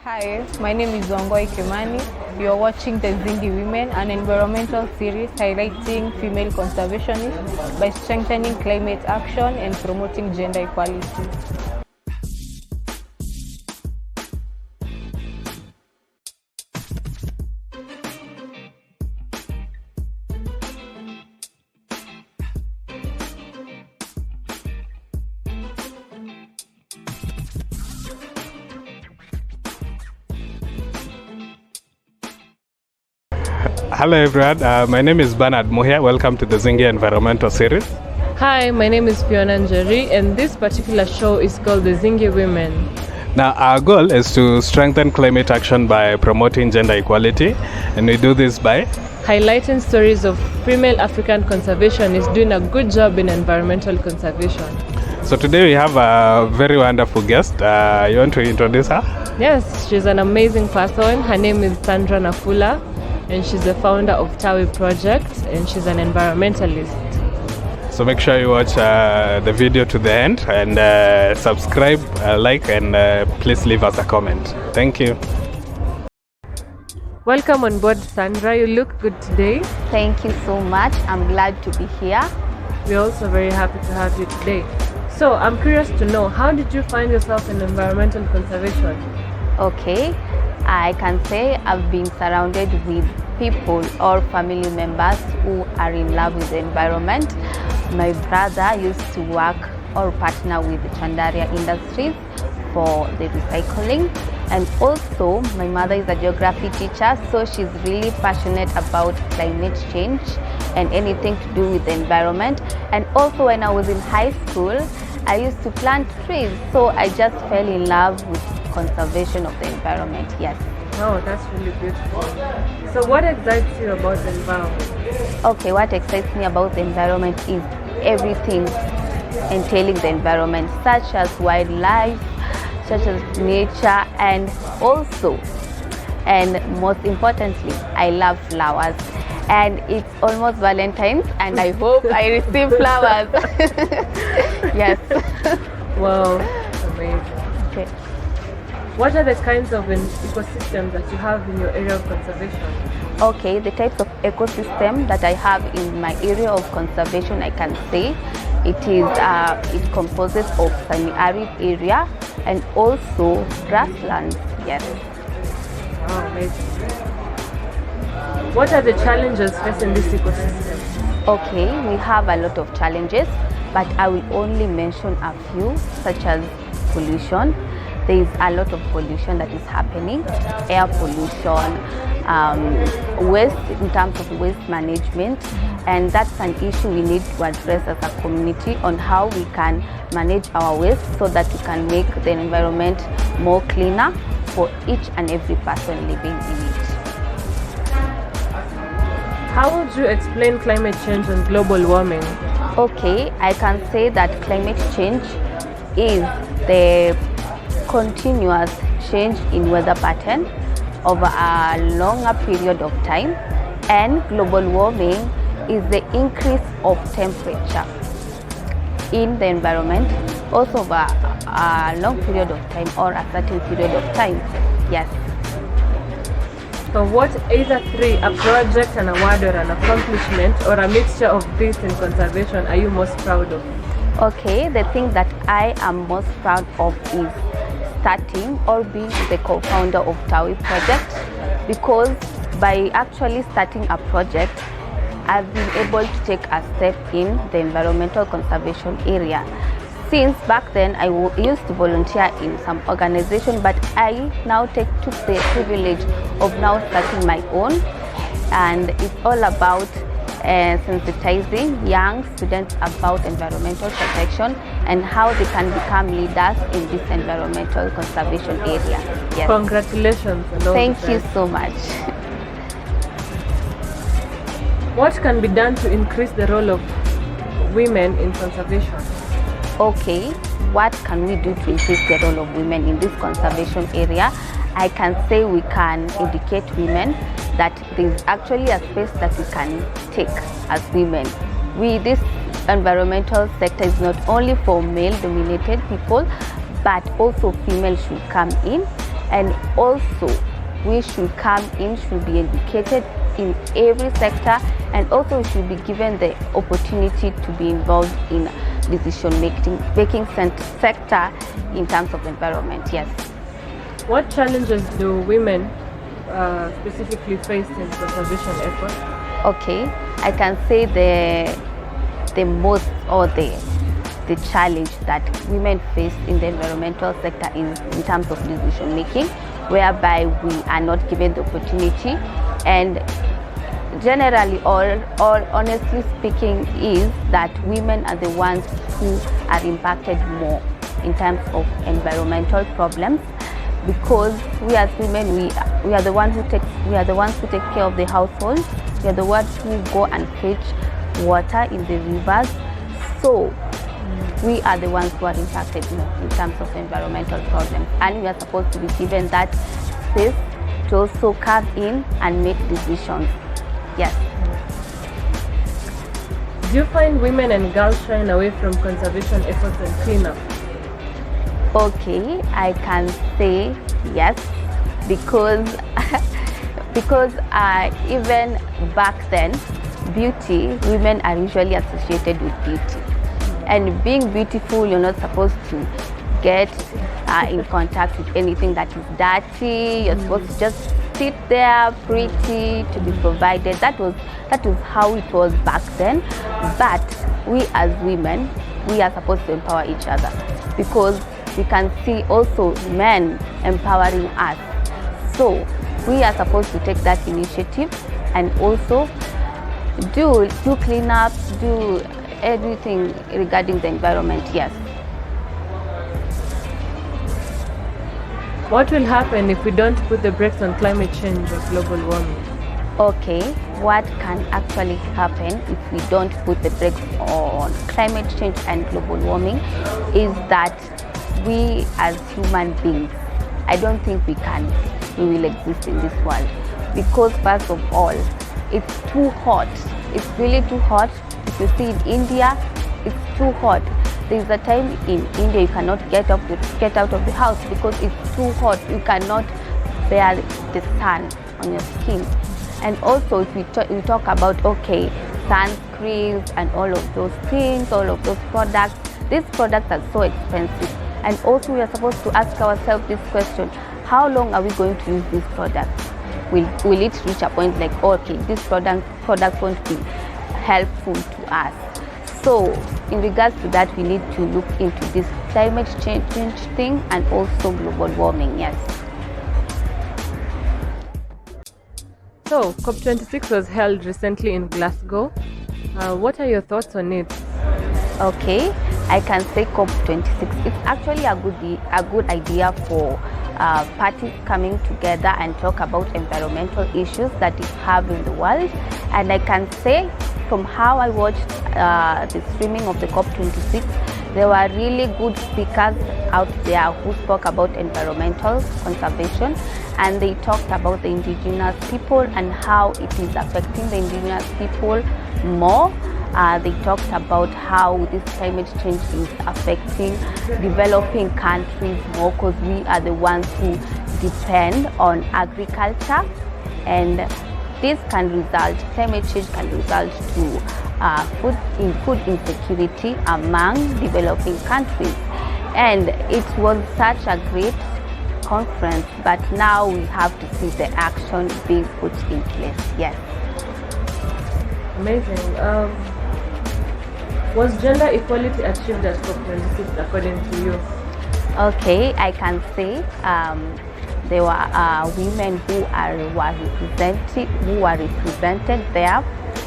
Hi, my name is Wangari Maathai. You are watching the Zingi Women, an environmental series highlighting female conservationists by strengthening climate action and promoting gender equality. Hello everyone, my name is Bernard Muhia. Welcome to the Zingi Environmental Series. Hi, my name is Fiona Njeri, and this particular show is called the Zingi Women. Now our goal is to strengthen climate action by promoting gender equality, and we do this by highlighting stories of female African conservationists doing a good job in environmental conservation. So today we have a very wonderful guest. You want to introduce her? Yes, she's an amazing person. Her name is Sandra Nafula, and she's the founder of Tawi Project, and she's an environmentalist. So make sure you watch the video to the end and subscribe, like, and please leave us a comment. Thank you. Welcome on board, Sandra. You look good today. Thank you so much. I'm glad to be here. We're also very happy to have you today. So I'm curious to know, how did you find yourself in environmental conservation? Okay, I can say I've been surrounded with people or family members who are in love with the environment. My brother used to work or partner with Chandaria Industries for the recycling, and also my mother is a geography teacher, so she's really passionate about climate change and anything to do with the environment. And also when I was in high school, I used to plant trees, so I just fell in love with conservation of the environment. Yes. Oh, that's really beautiful. So what excites you about the environment? Okay, what excites me about the environment is everything entailing the environment, such as wildlife, such as nature, and also, and most importantly, I love flowers. And it's almost Valentine's, and I hope I receive flowers. Yes. Wow, amazing. Okay. What are the kinds of ecosystems that you have in your area of conservation? Okay, the types of ecosystem that I have in my area of conservation, I can say it composes of semi-arid area and also grasslands. Yes. Wow, amazing. What are the challenges facing this ecosystem? Okay, we have a lot of challenges, but I will only mention a few, such as pollution. There is a lot of pollution that is happening, air pollution, waste in terms of waste management, and that's an issue we need to address as a community on how we can manage our waste so that we can make the environment more cleaner for each and every person living in it. How would you explain climate change and global warming? Okay, I can say that climate change is the continuous change in weather pattern over a longer period of time, and global warming is the increase of temperature in the environment also over a long period of time or a certain period of time. Yes. So what either three, a project, an award, or an accomplishment, or a mixture of this in conservation, are you most proud of? Okay, the thing that I am most proud of is starting or being the co-founder of Tawi Project, because by actually starting a project, I've been able to take a step in the environmental conservation area. Since back then I used to volunteer in some organization, but I now took the privilege of now starting my own, and it's all about sensitizing young students about environmental protection and how they can become leaders in this environmental conservation area. Yes. Congratulations. Thank you so much. What can be done to increase the role of women in conservation? Okay, what can we do to increase the role of women in this conservation area? I can say we can educate women that there is actually a space that we can take as women. This environmental sector is not only for male-dominated people, but also females should come in and also we should come in, should be educated in every sector, and also we should be given the opportunity to be involved in decision making sector in terms of environment. Yes. What challenges do women specifically face in conservation efforts? Okay, I can say the most or the challenge that women face in the environmental sector is in terms of decision making, whereby we are not given the opportunity, and generally or honestly speaking is that women are the ones who are impacted more in terms of environmental problems, because we as women we are the ones who take care of the household. We are the ones who go and fetch water in the rivers, so we are the ones who are impacted more in terms of environmental problems, and we are supposed to be given that space to also come in and make decisions. Yes. Do you find women and girls shying away from conservation efforts and cleanup? Okay, I can say yes, because even back then, women are usually associated with beauty, and being beautiful, you're not supposed to get in contact with anything that is dirty. You're supposed to just sit there pretty to be provided. That was how it was back then. But we as women, we are supposed to empower each other, because we can see also men empowering us. So we are supposed to take that initiative and also do cleanups, do everything regarding the environment. Yes. What will happen if we don't put the brakes on climate change or global warming? Okay, what can actually happen if we don't put the brakes on climate change and global warming is that we as human beings, I don't think we will exist in this world, because first of all, it's too hot. It's really too hot. If you see in India, it's too hot. There's a time in India you cannot get out of the house because it's too hot. You cannot bear the sun on your skin. And also if we talk about sunscreens and all of those things, all of those products, these products are so expensive. And also we are supposed to ask ourselves this question: how long are we going to use these products? Will it reach a point like, okay, this product won't be helpful to us? So in regards to that, we need to look into this climate change thing and also global warming. Yes. So COP26 was held recently in Glasgow. What are your thoughts on it? Okay, I can say COP26, it's actually a good idea for parties coming together and talk about environmental issues that we have in the world. And I can say, from how I watched the streaming of the COP26, there were really good speakers out there who spoke about environmental conservation, and they talked about the indigenous people and how it is affecting the indigenous people more. They talked about how this climate change is affecting developing countries more, because we are the ones who depend on agriculture, and this climate change can result to food insecurity among developing countries. And it was such a great conference, but now we have to see the action being put in place. Yes. Amazing. Was gender equality achieved at COP26 according to you? Okay, I can say there were women who were represented there,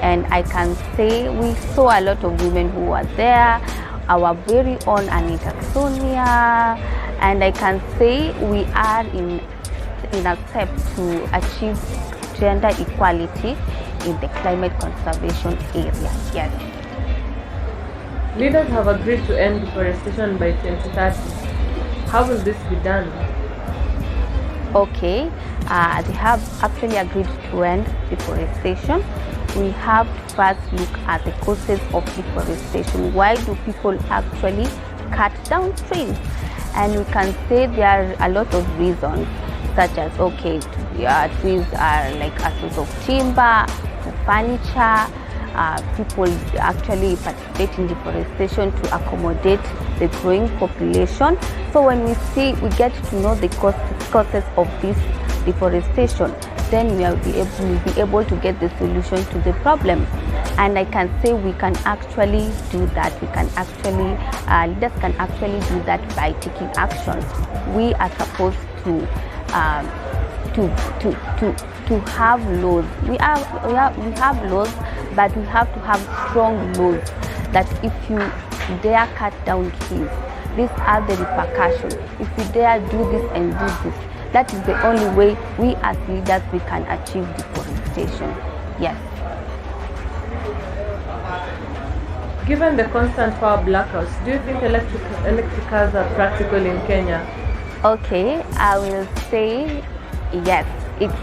and I can say we saw a lot of women who were there. Our very own Anita Sonia, and I can say we are in a step to achieve gender equality in the climate conservation area. Yes. Leaders have agreed to end deforestation by 2030. How will this be done? Okay, they have actually agreed to end deforestation. We have to first look at the causes of deforestation. Why do people actually cut down trees? And we can say there are a lot of reasons. such as trees are like a source of timber, for furniture. People actually participate in deforestation to accommodate the growing population. So when we get to know the causes of this deforestation, then we will be able to get the solution to the problem. And I can say we can actually do that. Leaders can actually do that by taking actions. We are supposed to have laws. We have laws, but we have to have strong laws that if you dare cut down trees, these are the repercussions. If you dare do this and do this, that is the only way we as leaders we can achieve deforestation. Yes. Given the constant power blackouts, do you think electric cars are practical in Kenya? Okay, I will say yes. It's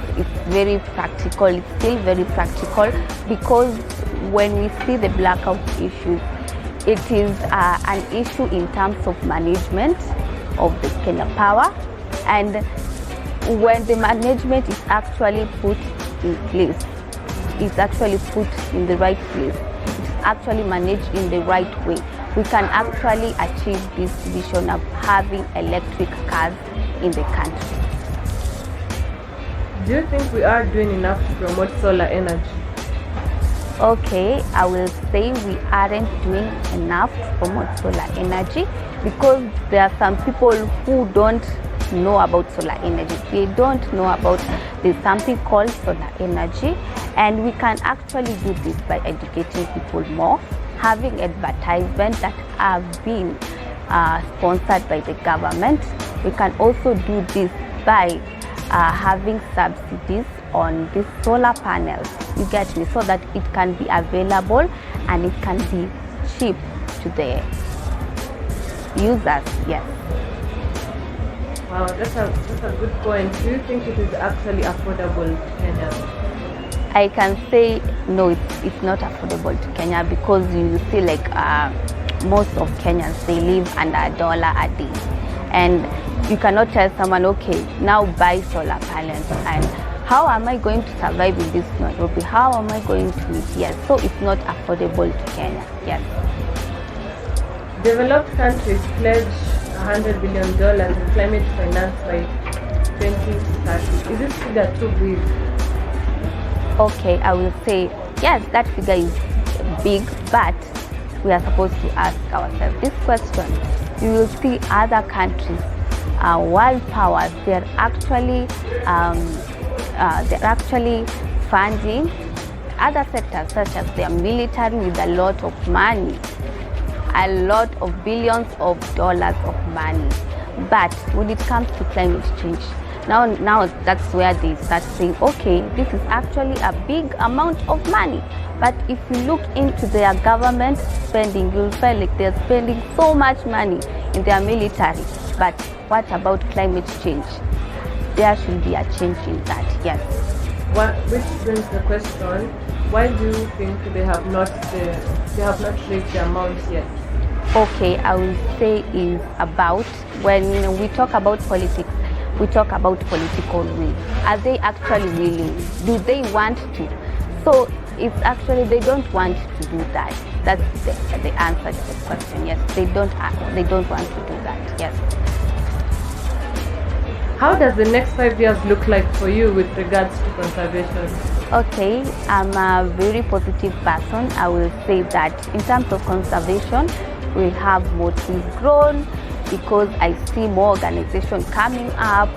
very practical. It's still very practical because when we see the blackout issues, it is an issue in terms of management of the Kenya power, and when the management is actually put in place, it's actually put in the right place, it's actually managed in the right way, we can actually achieve this vision of having electric cars in the country. Do you think we are doing enough to promote solar energy? Okay, I will say we aren't doing enough to promote solar energy because there are some people who don't know about solar energy. They don't know about there's something called solar energy, and we can actually do this by educating people more, having advertisements that have been sponsored by the government. We can also do this by having subsidies on these solar panels, you get me, so that it can be available and it can be cheap to the users. Yes. Wow, that's a good point. Do you think it is actually affordable to Kenya? I can say no, it's not affordable to Kenya because you see like most of Kenyans, they live under $1 a day, and you cannot tell someone, okay, now buy solar panels, and how am I going to survive in this Nairobi? How am I going to live here? So it's not affordable to Kenya. Yes. Developed countries pledge $100 billion in climate finance by 2030. Is this figure too big? Okay, I will say yes, that figure is big, but we are supposed to ask ourselves this question. You will see other countries, world powers, they're actually funding other sectors such as their military with a lot of money, a lot of billions of dollars of money. But when it comes to climate change, now that's where they start saying, okay, this is actually a big amount of money. But if you look into their government spending, you'll find like they're spending so much money in their military. But what about climate change? There should be a change in that, yes. Which brings the question, why do you think they have not raised the amount yet? Okay, I will say is about when we talk about politics, we talk about political will. Are they actually willing? Do they want to? So it's actually they don't want to do that. That's the answer to the question. Yes, they don't want to do that. Yes. How does the next 5 years look like for you with regards to conservation? Okay, I'm a very positive person. I will say that in terms of conservation, we have more trees grown because I see more organizations coming up,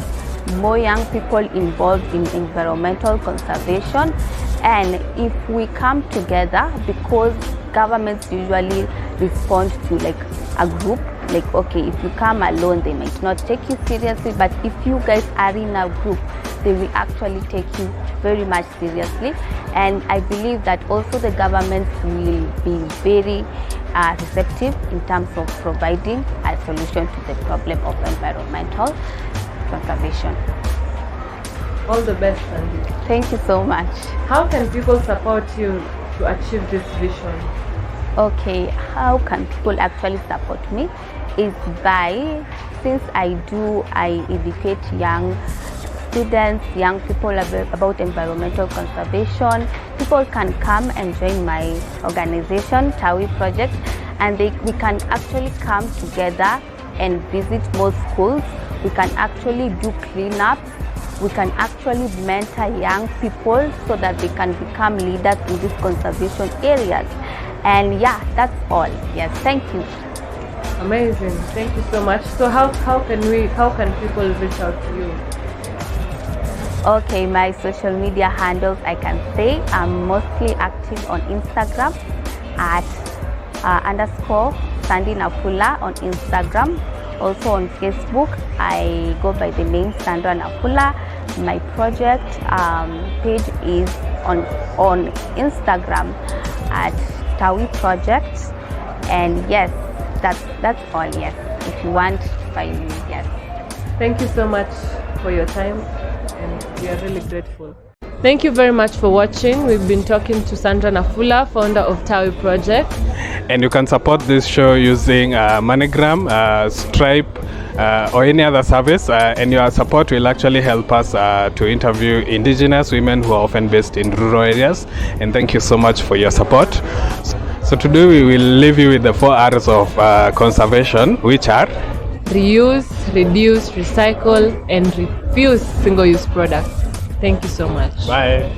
more young people involved in environmental conservation. And if we come together, because governments usually respond to like a group, like okay, if you come alone they might not take you seriously, but if you guys are in a group they will actually take you very much seriously. And I believe that also the governments will be very receptive in terms of providing a solution to the problem of environmental conservation. All the best, Sandy. Thank you so much. How can people support you to achieve this vision? Okay, how can people actually support me is by, since I educate young students, young people about environmental conservation. People can come and join my organization, Tawi Project, and we can actually come together and visit more schools. We can actually do cleanups. We can actually mentor young people so that they can become leaders in these conservation areas. And yeah, that's all. Yes, thank you. Amazing. Thank you so much. So how can people reach out to you? Okay, my social media handles, I can say I'm mostly active on Instagram at _ Sandra Nafula on Instagram. Also on Facebook, I go by the name Sandra Nafula. My project page is on Instagram at Tawi Project. And yes, that's all. Yes, if you want to find me, yes. Thank you so much for your time, and we are really grateful. Thank you very much for watching. We've been talking to Sandra Nafula, founder of Tawi Project. And you can support this show using MoneyGram, Stripe, or any other service. And your support will actually help us to interview indigenous women who are often based in rural areas. And thank you so much for your support. So today we will leave you with the 4 R's of conservation, which are reuse, reduce, recycle, and refuse single-use products. Thank you so much. Bye.